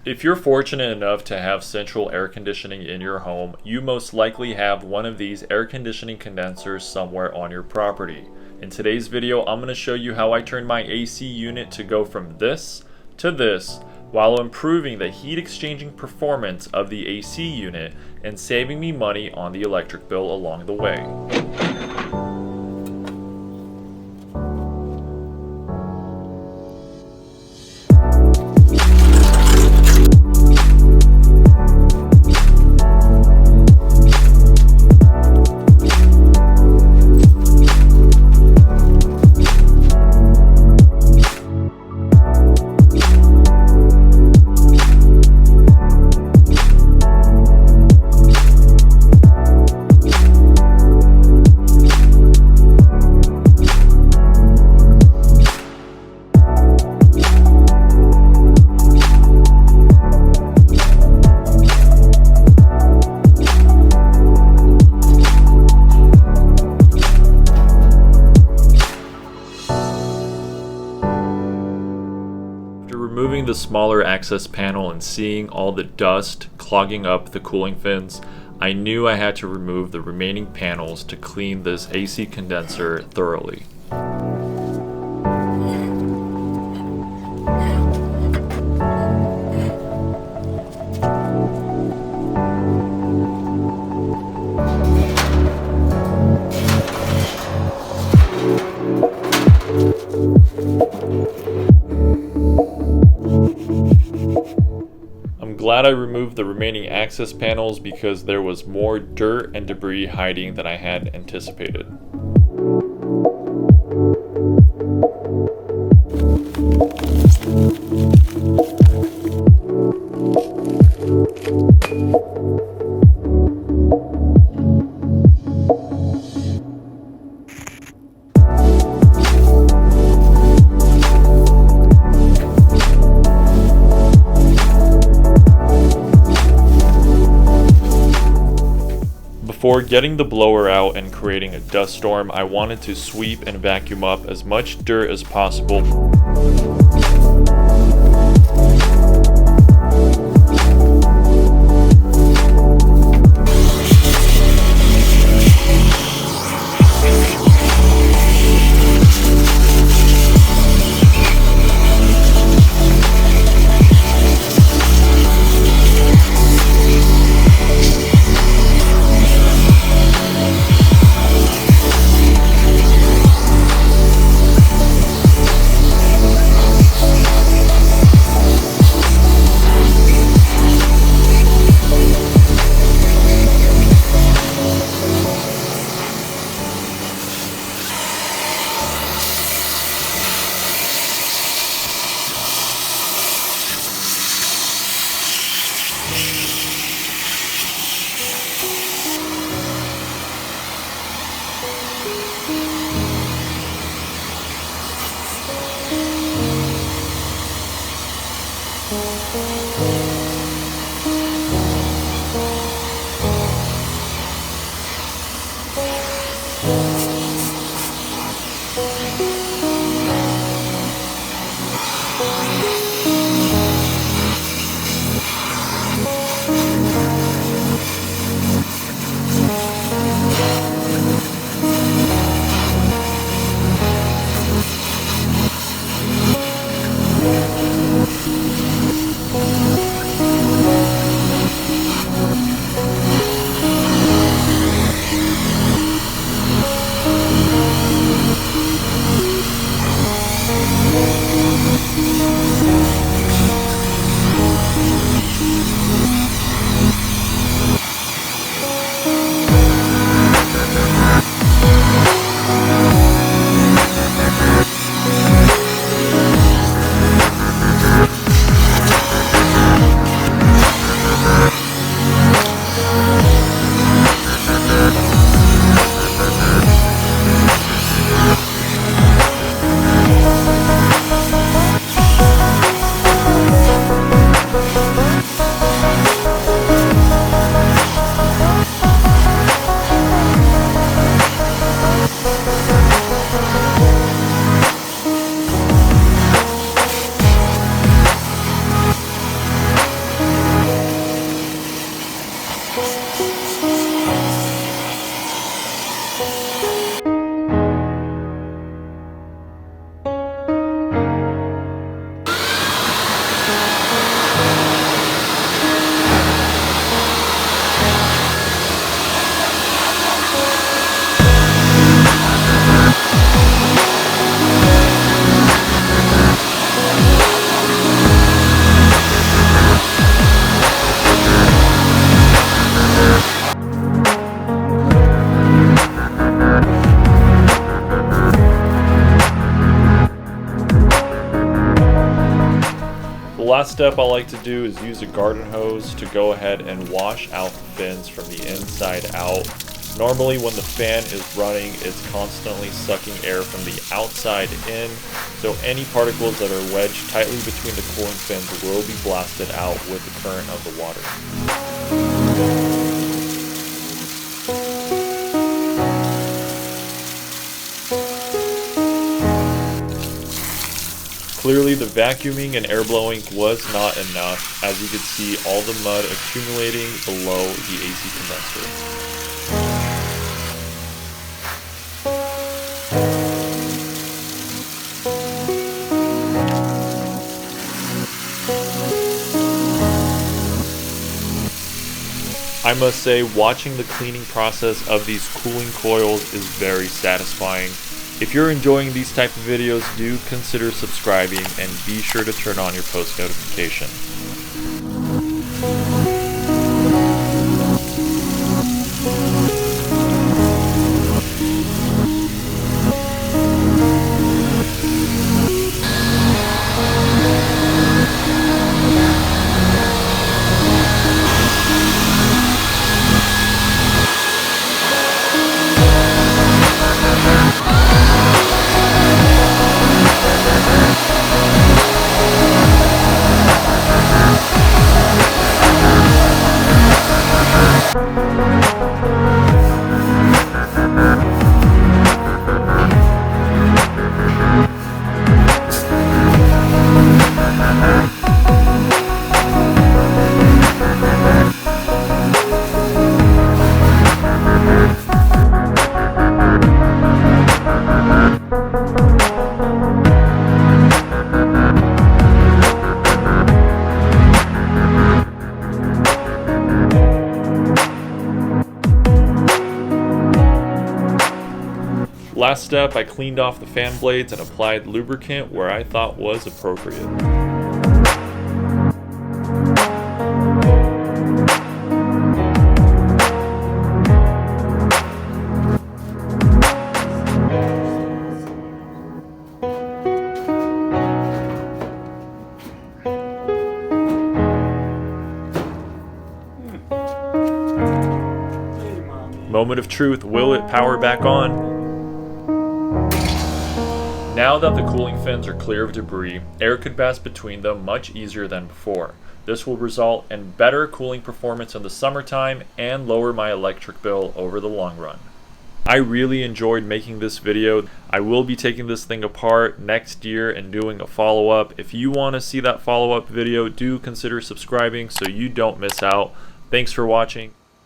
If you're fortunate enough to have central air conditioning in your home, you most likely have one of these air conditioning condensers somewhere on your property. In today's video, I'm going to show you how I turned my AC unit to go from this to this while improving the heat exchanging performance of the AC unit and saving me money on the electric bill along the way. Removing the smaller access panel and seeing all the dust clogging up the cooling fins, I knew I had to remove the remaining panels to clean this AC condenser thoroughly. I'm glad I removed the remaining access panels because there was more dirt and debris hiding than I had anticipated. Before getting the blower out and creating a dust storm, I wanted to sweep and vacuum up as much dirt as possible. Last step I like to do is use a garden hose to go ahead and wash out the fins from the inside out. Normally when the fan is running, it's constantly sucking air from the outside in, so any particles that are wedged tightly between the cooling fins will be blasted out with the current of the water. Clearly the vacuuming and air blowing was not enough, as you could see all the mud accumulating below the AC condenser. I must say, watching the cleaning process of these cooling coils is very satisfying. If you're enjoying these type of videos, do consider subscribing and be sure to turn on your post notification. Last step, I cleaned off the fan blades and applied lubricant where I thought was appropriate. Moment of truth, will it power back on? Now that the cooling fins are clear of debris, air could pass between them much easier than before. This will result in better cooling performance in the summertime and lower my electric bill over the long run. I really enjoyed making this video. I will be taking this thing apart next year and doing a follow-up. If you want to see that follow-up video, do consider subscribing so you don't miss out. Thanks for watching.